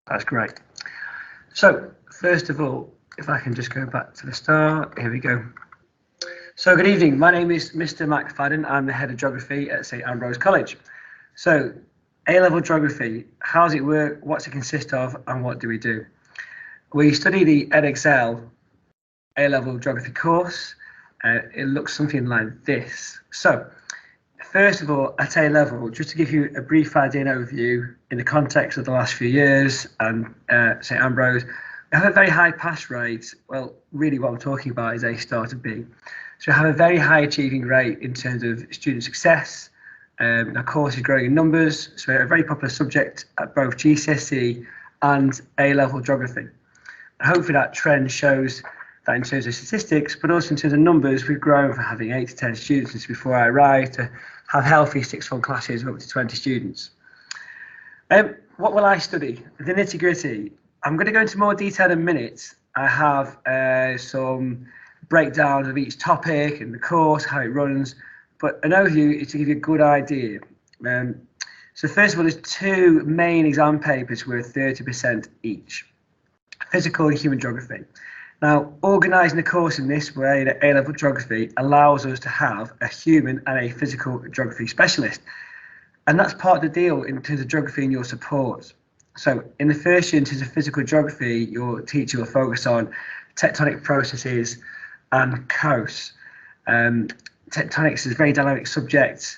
That's great. So, first of all, if I can just go back to the start, here we go. So, good evening. My name is Mr. McFadden. I'm the head of geography at St Ambrose College. So, A-level geography, how does it work? What's it consist of? And what do we do? We study the EdXL A-level geography course. It looks something like this. So, first of all, at A level, just to give you a brief idea and overview in the context of the last few years and St Ambrose, we have a very high pass rate. Well, really what I'm talking about is A star to B. So we have a very high achieving rate in terms of student success. Our course is growing in numbers, so we're a very popular subject at both GCSE and A level geography. And hopefully that trend shows that in terms of statistics, but also in terms of numbers, we've grown from having 8 to 10 students since before I arrived to have healthy sixth form classes of up to 20 students. What will I study? The nitty gritty. I'm going to go into more detail in a minute. I have some breakdowns of each topic and the course, how it runs, but an overview is to give you a good idea. So first of all, there's two main exam papers worth 30% each, physical and human geography. Now, organising the course in this way, the A-level geography, allows us to have a human and a physical geography specialist. And that's part of the deal in terms of geography and your support. So in the first year, in terms of physical geography, your teacher will focus on tectonic processes and coasts. Tectonics is a very dynamic subject,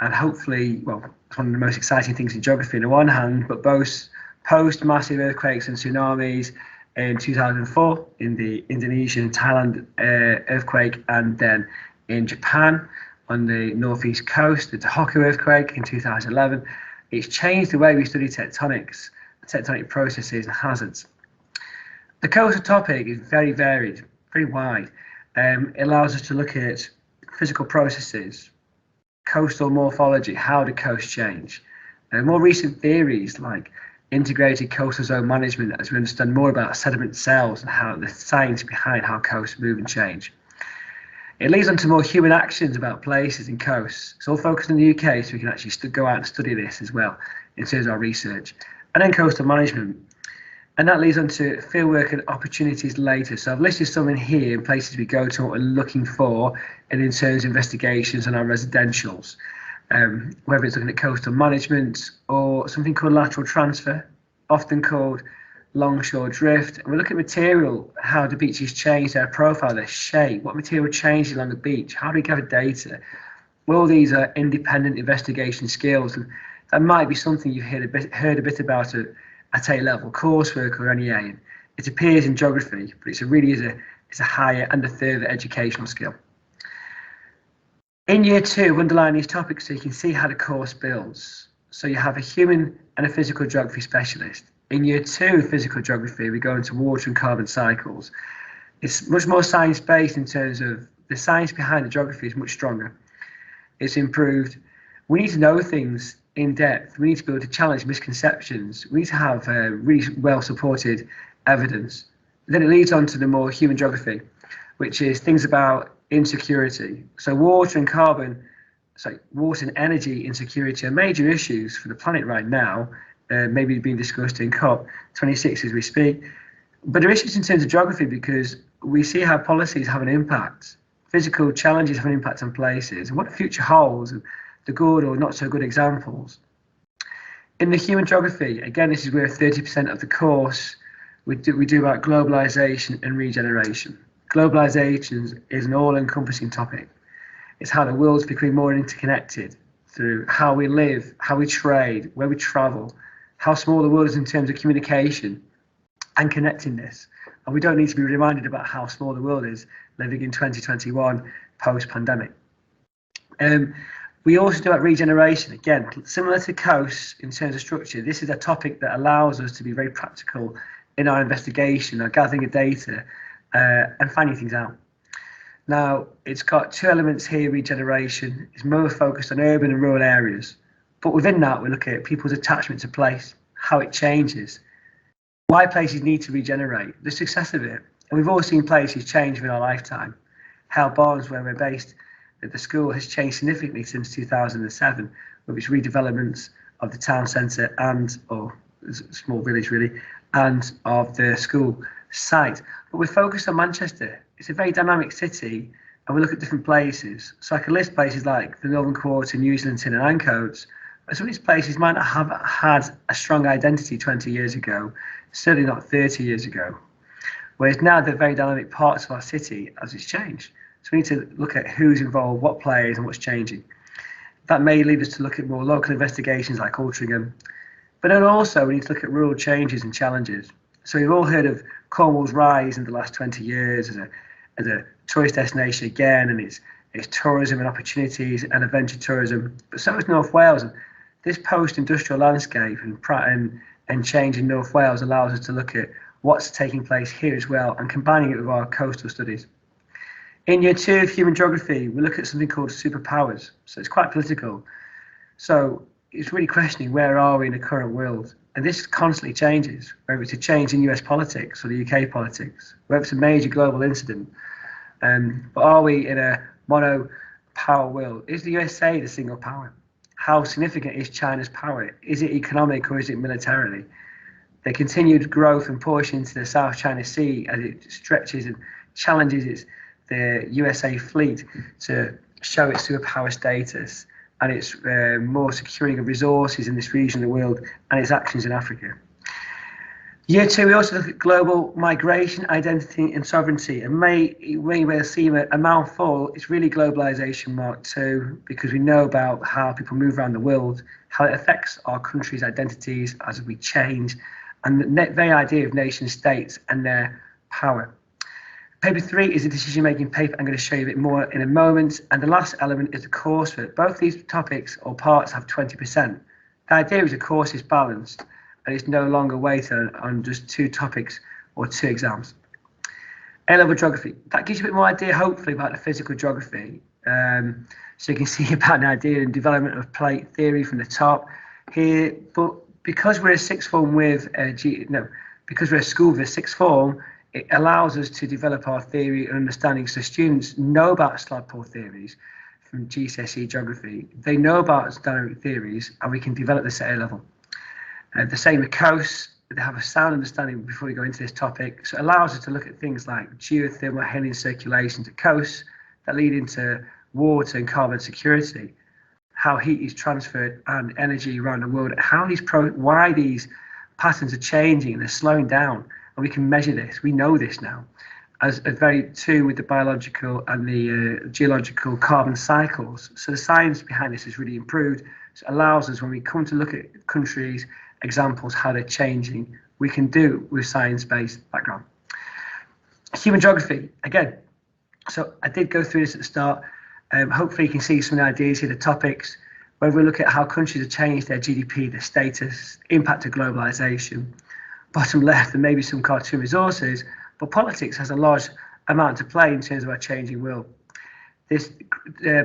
and hopefully, well, it's one of the most exciting things in geography on the one hand, but both post-massive earthquakes and tsunamis, in 2004 in the Indonesian Thailand earthquake, and then in Japan on the northeast coast, the Tohoku earthquake in 2011. It's changed the way we study tectonics, tectonic processes and hazards. The coastal topic is very varied, very wide. It allows us to look at physical processes, coastal morphology, how do coasts change, more recent theories like integrated coastal zone management, as we understand more about sediment cells and how the science behind how coasts move and change. It leads on to more human actions about places and coasts. It's all focused in the UK, so we can actually go out and study this as well in terms of our research. And then coastal management. And that leads on to fieldwork and opportunities later. So I've listed some in here in places we go to, what we're looking for, and in terms of investigations on our residentials. Whether it's looking at coastal management or something called lateral transfer, often called longshore drift. And we look at material, how do beaches change their profile, their shape, what material changes along the beach, how do we gather data? All these are independent investigation skills, and that might be something you've heard a bit about at A-level coursework or NEA. And it appears in geography, but it's a higher and a further educational skill. In year two, underline these topics so you can see how the course builds. So you have a human and a physical geography specialist. In year two, physical geography, we go into water and carbon cycles. It's much more science-based in terms of the science behind the geography is much stronger. It's improved. We need to know things in depth. We need to be able to challenge misconceptions. We need to have really well-supported evidence. Then it leads on to the more human geography, which is things about insecurity. So water and energy insecurity are major issues for the planet right now, maybe being discussed in COP26 as we speak. But they're issues in terms of geography because we see how policies have an impact. Physical challenges have an impact on places, and what the future holds, and the good or not so good examples. In the human geography, again, this is where 30% of the course we do about globalization and regeneration. Globalization is an all-encompassing topic. It's how the world's becoming more interconnected through how we live, how we trade, where we travel, how small the world is in terms of communication and connectedness. And we don't need to be reminded about how small the world is living in 2021 post-pandemic. We also do about regeneration. Again, similar to coasts in terms of structure, this is a topic that allows us to be very practical in our investigation, our gathering of data, and finding things out. Now, it's got two elements here, regeneration. It's more focused on urban and rural areas. But within that, we look at people's attachment to place, how it changes, why places need to regenerate, the success of it. And we've all seen places change in our lifetime. How Barnes, where we're based, that the school has changed significantly since 2007, with its redevelopments of the town centre and or small village really, and of the school site. But we're focused on Manchester. It's a very dynamic city, and we look at different places. So I can list places like the Northern Quarter, New Islington and Ancoats. But some of these places might not have had a strong identity 20 years ago, certainly not 30 years ago. Whereas now they're very dynamic parts of our city as it's changed. So we need to look at who's involved, what players and what's changing. That may lead us to look at more local investigations like Altrincham. But then also we need to look at rural changes and challenges. So we've all heard of Cornwall's rise in the last 20 years as a tourist destination again, and its tourism and opportunities and adventure tourism. But so is North Wales. And this post-industrial landscape and change in North Wales allows us to look at what's taking place here as well and combining it with our coastal studies. In year 2 of human geography, we look at something called superpowers. So it's quite political. So it's really questioning where are we in the current world? And this constantly changes, whether it's a change in US politics or the UK politics, whether it's a major global incident. But are we in a mono power world? Is the USA the single power? How significant is China's power? Is it economic or is it militarily? The continued growth and push into the South China Sea as it stretches and challenges the USA fleet to show its superpower status and its more securing of resources in this region of the world and its actions in Africa. Year 2, we also look at global migration, identity and sovereignty. And may well seem a mouthful, it's really globalization Mark 2, because we know about how people move around the world, how it affects our countries' identities as we change, and the very idea of nation states and their power. Paper 3 is a decision-making paper. I'm going to show you a bit more in a moment. And the last element is the coursework. Both these topics or parts have 20%. The idea is the course is balanced and it's no longer weighted on just 2 topics or 2 exams. A-level geography. That gives you a bit more idea, hopefully, about the physical geography. So you can see about an idea and development of plate theory from the top here. But because we're a sixth form with because we're a school with a sixth form, it allows us to develop our theory and understanding. So students know about slidepole theories from GCSE geography. They know about dynamic theories, and we can develop this at A-level. The same with coasts. They have a sound understanding before we go into this topic. So it allows us to look at things like geothermal Hennian circulation to coasts that lead into water and carbon security, how heat is transferred and energy around the world, why these patterns are changing and they're slowing down. And we can measure this. We know this now. As very too with the biological and the geological carbon cycles. So the science behind this has really improved. So it allows us, when we come to look at countries, examples, how they're changing, we can do with science-based background. Human geography, again. So I did go through this at the start. Hopefully you can see some of the ideas here, the topics, where we look at how countries have changed their GDP, their status, impact of globalization. Bottom left, there may be some cartoon resources, but politics has a large amount to play in terms of our changing world. This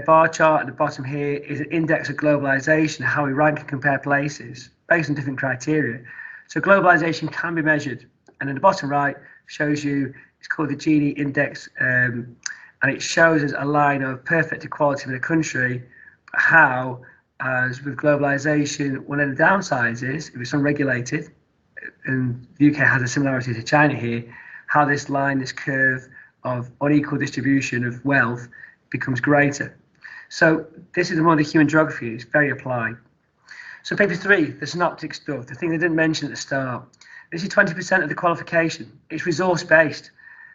bar chart at the bottom here is an index of globalization, how we rank and compare places based on different criteria. So globalization can be measured, and in the bottom right shows you, it's called the Gini index, and it shows us a line of perfect equality in a country, how, as with globalization, one of the downsides is, if it's unregulated, and the UK has a similarity to China here, how this line, this curve of unequal distribution of wealth becomes greater. So this is one of the human geography, it's very applied. So paper 3, the synoptic stuff, the thing I didn't mention at the start. This is 20% of the qualification. It's resource-based.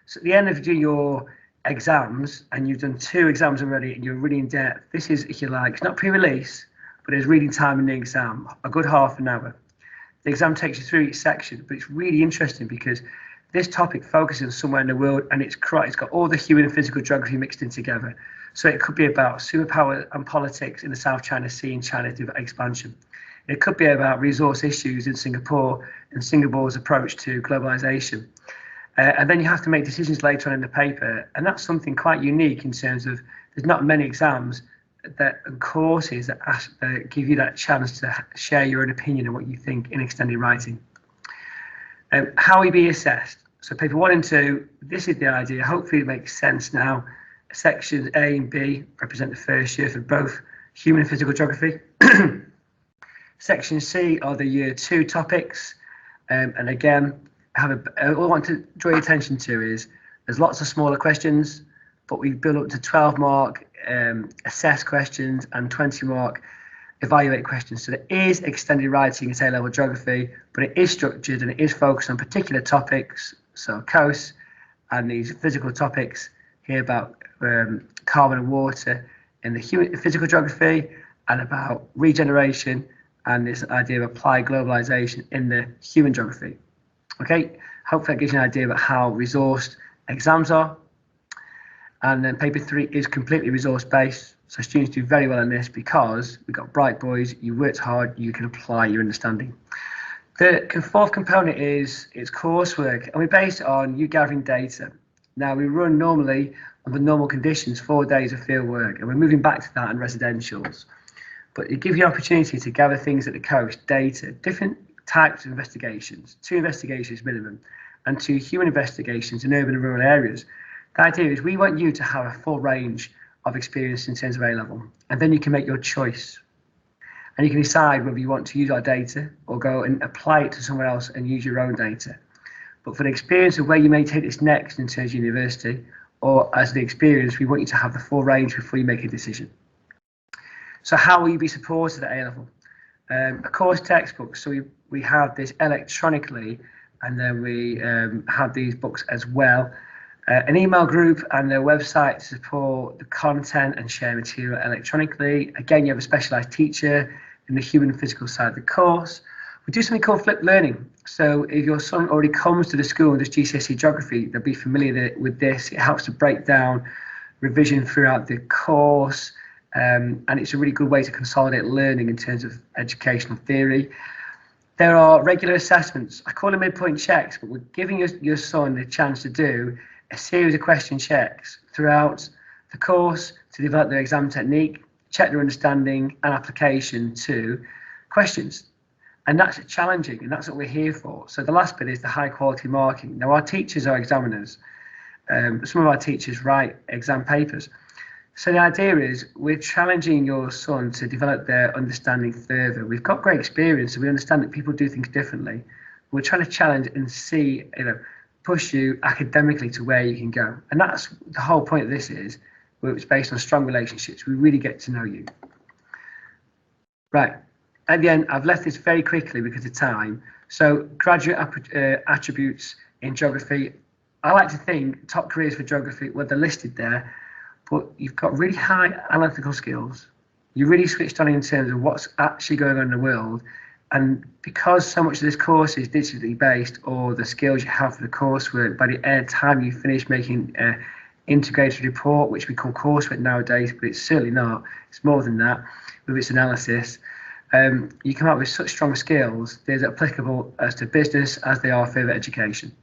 So at the end of your exams, and you've done 2 exams already and you're really in depth, this is, if you like, it's not pre-release, but there's reading time in the exam, a good half an hour. The exam takes you through each section, but it's really interesting because this topic focuses on somewhere in the world, and it's got all the human and physical geography mixed in together. So it could be about superpower and politics in the South China Sea and China's expansion. It could be about resource issues in Singapore and Singapore's approach to globalization. And then you have to make decisions later on in the paper, and that's something quite unique in terms of there's not many exams and courses that give you that chance to share your own opinion on what you think in extended writing. How we be assessed. So paper 1 and 2, this is the idea. Hopefully it makes sense now. Sections A and B represent the first year for both human and physical geography. Section C are the year 2 topics. And again, all I want to draw your attention to is there's lots of smaller questions, but we build up to 12 mark assess questions and 20 mark evaluate questions. So there is extended writing at A-level geography, but it is structured and it is focused on particular topics. So coasts and these physical topics here about carbon and water in the physical geography, and about regeneration and this idea of applied globalization in the human geography. Okay, hopefully that gives you an idea about how resourced exams are. And then paper 3 is completely resource based, so students do very well in this because we've got bright boys, you worked hard, you can apply your understanding. The fourth component is it's coursework, and we base it on you gathering data. Now we run normally under normal conditions 4 days of field work, and we're moving back to that in residentials. But it gives you an opportunity to gather things at the coast, data, different types of investigations, 2 investigations minimum, and 2 human investigations in urban and rural areas. The idea is we want you to have a full range of experience in terms of A-level, and then you can make your choice. And you can decide whether you want to use our data or go and apply it to somewhere else and use your own data. But for the experience of where you may take this next in terms of university, or as the experience, we want you to have the full range before you make a decision. So how will you be supported at A-level? A course textbook, so we have this electronically, and then we have these books as well. An email group and a website to support the content and share material electronically. Again, you have a specialised teacher in the human and physical side of the course. We do something called flipped learning. So if your son already comes to the school and does GCSE geography, they'll be familiar with this. It helps to break down revision throughout the course, and it's a really good way to consolidate learning in terms of educational theory. There are regular assessments. I call them midpoint checks, but we're giving your son the chance to do a series of question checks throughout the course to develop their exam technique, check their understanding and application to questions. And that's challenging, and that's what we're here for. So the last bit is the high quality marking. Now our teachers are examiners. Some of our teachers write exam papers. So the idea is we're challenging your son to develop their understanding further. We've got great experience, so we understand that people do things differently. We're trying to challenge and see, push you academically to where you can go. And that's the whole point of this is, where it's based on strong relationships. We really get to know you. Right, at the end, I've left this very quickly because of time. So graduate attributes in geography. I like to think top careers for geography, well, they're listed there, but you've got really high analytical skills. You're really switched on in terms of what's actually going on in the world. And because so much of this course is digitally based, or the skills you have for the coursework, by the time you finish making an integrated report, which we call coursework nowadays, but it's certainly not, it's more than that, with its analysis, you come up with such strong skills, they're applicable as to business as they are further education.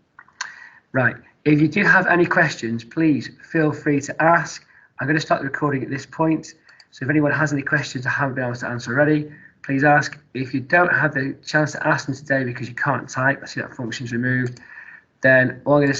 Right, if you do have any questions, please feel free to ask. I'm going to start the recording at this point, so if anyone has any questions I haven't been able to answer already, please ask. If you don't have the chance to ask them today because you can't type, I see that function's removed, then all I'm going to